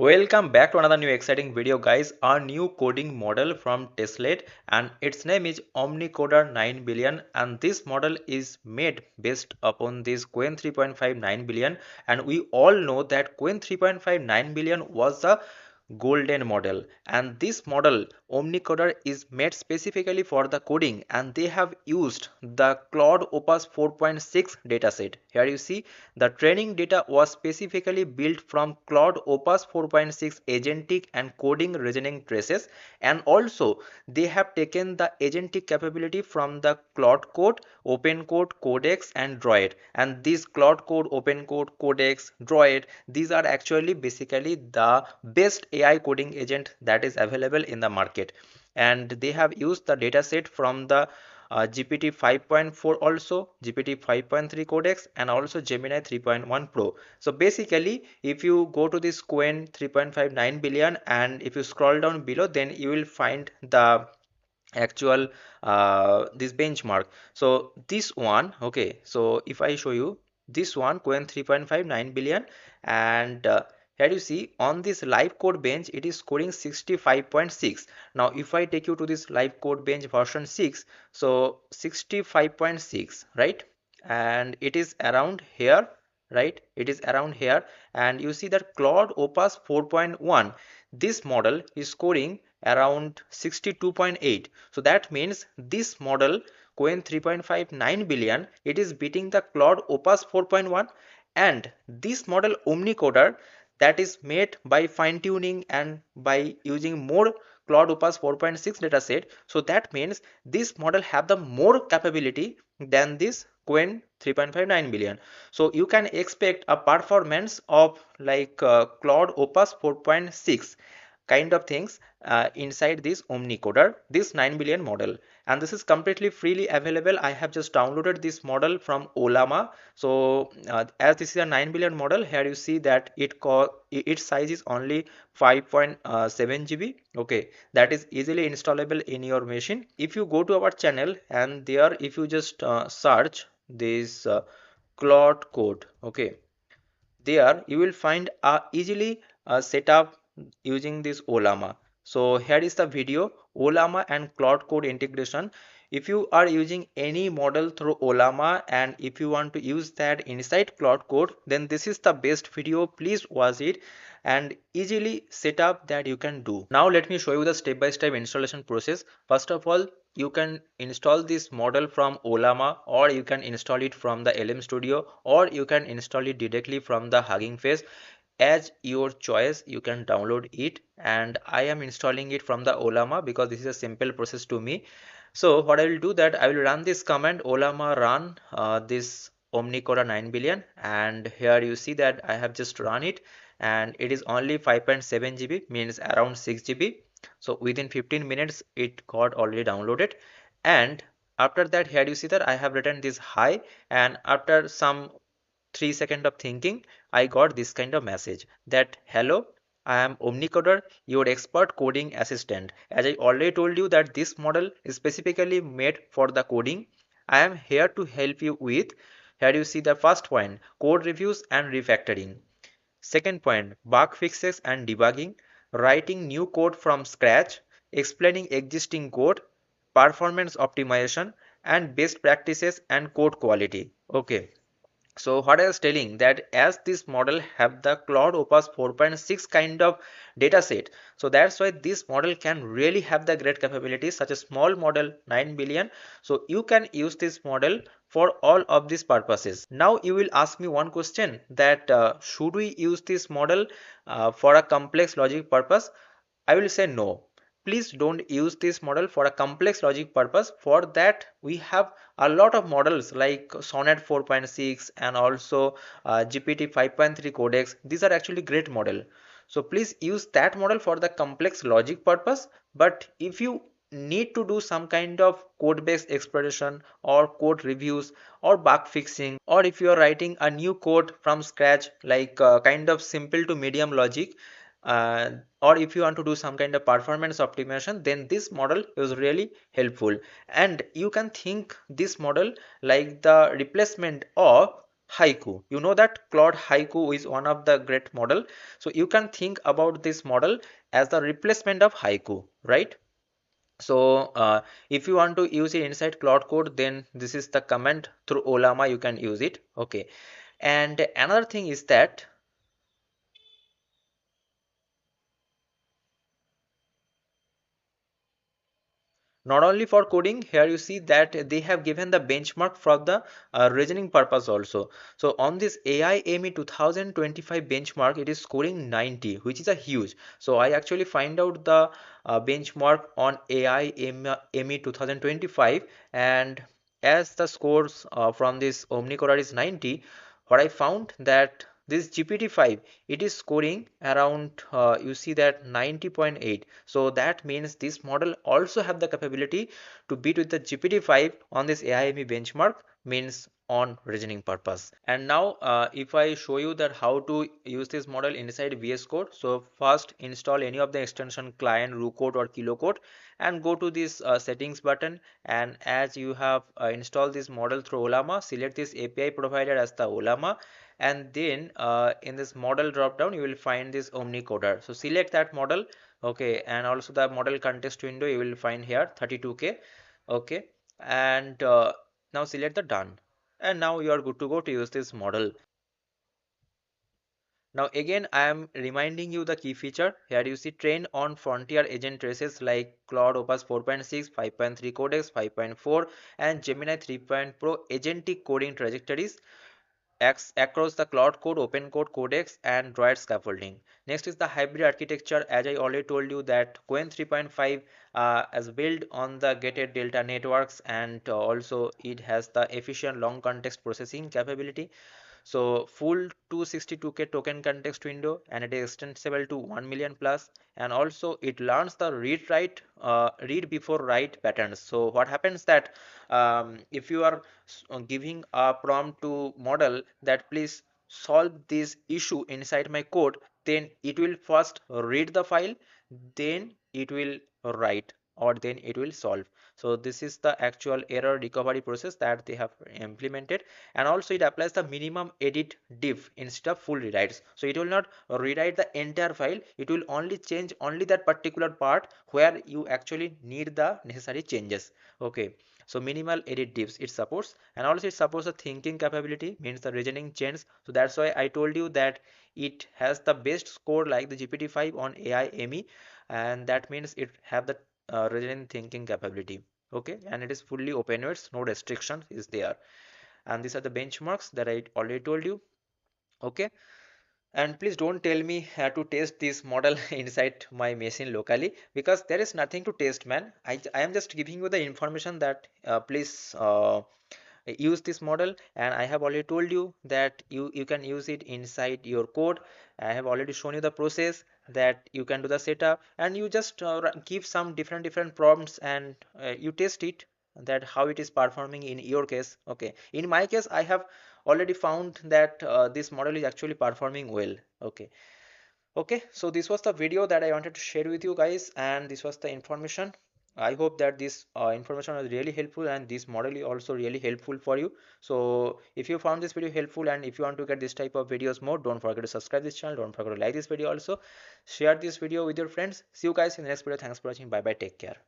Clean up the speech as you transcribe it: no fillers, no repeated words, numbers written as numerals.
Welcome back to another new exciting video, guys. Our new coding model from Tesslate, and its name is OmniCoder-9 billion, and this model is made based upon this Qwen 3.5 9 billion. And we all know that Qwen 3.5 9 billion was the golden model, and this model OmniCoder is made specifically for the coding, and they have used the Claude Opus 4.6 dataset. Here you see the training data was specifically built from Claude Opus 4.6 agentic and coding reasoning traces, and also they have taken the agentic capability from the Claude Code, OpenCode, Codex and Droid. And these Claude Code, OpenCode, Codex, Droid, these are actually basically the best AI coding agent that is available in the market. And they have used the dataset from the GPT 5.4, also GPT 5.3 Codex, and also Gemini 3.1 Pro. So basically, if you go to this Qwen 3.5 9 billion and if you scroll down below, then you will find the actual this benchmark. So this one, okay, so if I show you this one Qwen 3.5 9 billion, and here you see on this live code bench it is scoring 65.6. now if I take you to this live code bench version 6, so 65.6, right? And it is around here, right? It is around here. And you see that Claude Opus 4.1, this model is scoring around 62.8. so that means this model Qwen 3.59 billion, it is beating the Claude Opus 4.1. And this model OmniCoder, that is made by fine tuning and by using more Claude Opus 4.6 dataset, so that means this model have the more capability than this Qwen 3.59 billion. So you can expect a performance of like Claude Opus 4.6 kind of things inside this OmniCoder, this 9 billion model. And this is completely freely available. I have just downloaded this model from Olama. So as this is a 9 billion model, here you see that its size is only 5.7 GB. Okay, that is easily installable in your machine. If you go to our channel and there if you just search this Claude Code, okay, there you will find a easily setup using this Olama. So here is the video, Olama and Claude Code integration. If you are using any model through Olama and if you want to use that inside Claude Code, then this is the best video. Please watch it and easily setup that you can do. Now let me show you the step-by-step installation process. First of all, you can install this model from Olama, or you can install it from the LM Studio, or you can install it directly from the Hugging Face. As your choice, you can download it, and I am installing it from the Olama because this is a simple process to me. So what I will do that I will run this command Olama run this OmniCoder 9 billion, and here you see that I have just run it and it is only 5.7 GB, means around 6 GB. So within 15 minutes it got already downloaded. And after that, here you see that I have written this hi, and after some 3 seconds of thinking, I got this kind of message that hello, I am OmniCoder, your expert coding assistant. As I already told you that this model is specifically made for the coding, I am here to help you with. Here you see the first point, code reviews and refactoring. Second point, bug fixes and debugging, writing new code from scratch, explaining existing code, performance optimization, and best practices and code quality. Okay. So what I was telling that as this model have the Claude Opus 4.6 kind of data set, so that's why this model can really have the great capabilities such a small model 9 billion. So you can use this model for all of these purposes. Now you will ask me one question that should we use this model for a complex logic purpose? I will say no. Please don't use this model for a complex logic purpose. For that we have a lot of models like Sonnet 4.6 and also GPT 5.3 Codex. These are actually great model. So please use that model for the complex logic purpose. But if you need to do some kind of code based exploration or code reviews or bug fixing, or if you are writing a new code from scratch like kind of simple to medium logic, uh, or if you want to do some kind of performance optimization, then this model is really helpful. And you can think this model like the replacement of Haiku. You know that Claude Haiku is one of the great model. So you can think about this model as the replacement of Haiku, right? So if you want to use it inside Claude Code, then this is the command through Olama you can use it. Okay. And another thing is that not only for coding, here you see that they have given the benchmark for the reasoning purpose also. So on this AI AME 2025 benchmark, it is scoring 90, which is a huge. So I actually find out the benchmark on AI AME 2025, and as the scores from this OmniCoder is 90, what I found that this GPT-5, it is scoring around you see that 90.8. So that means this model also have the capability to beat with the GPT-5 on this AIME benchmark, means on reasoning purpose. And now if I show you that how to use this model inside VS Code, so first install any of the extension client, RuCode or KiloCode, and go to this settings button, and as you have installed this model through Olama, select this API provider as the Olama, and then in this model drop down you will find this OmniCoder. So select that model. Okay, and also the model context window you will find here 32K. Okay, and now select the done, and now you are good to go to use this model. Now again I am reminding you the key feature. Here you see train on frontier agent traces like Claude Opus 4.6, 5.3 Codex, 5.4 and Gemini 3.0 Pro agentic coding trajectories across the Claude Code, OpenCode, Codex, and Droid scaffolding. Next is the hybrid architecture. As I already told you that Qwen 3.5 is built on the gated delta networks, and also it has the efficient long context processing capability. So full 262K token context window, and it is extensible to 1 million plus, and also it learns the read before write patterns. So what happens that if you are giving a prompt to model that please solve this issue inside my code, then it will first read the file, then it will write, or then it will solve. So this is the actual error recovery process that they have implemented. And also it applies the minimum edit diff instead of full rewrites. So it will not rewrite the entire file, it will only change only that particular part where you actually need the necessary changes. Okay, so minimal edit diffs it supports, and also it supports the thinking capability, means the reasoning chains. So that's why I told you that it has the best score like the GPT-5 on AI ME, and that means it have the reasoning thinking capability. Okay, and it is fully open source, no restrictions is there, and these are the benchmarks that I already told you. Okay, and please don't tell me to test this model inside my machine locally, because there is nothing to test, man. I am just giving you the information that please use this model, and I have already told you that you can use it inside your code. I have already shown you the process that you can do the setup, and you just give some different prompts, and you test it that how it is performing in your case. Okay, in my case I have already found that this model is actually performing well. Okay. Okay, so this was the video that I wanted to share with you guys, and this was the information. I hope that this information was really helpful, and this model is also really helpful for you. So if you found this video helpful, and if you want to get this type of videos more, don't forget to subscribe this channel, don't forget to like this video also, share this video with your friends. See you guys in the next video. Thanks for watching. Bye bye, take care.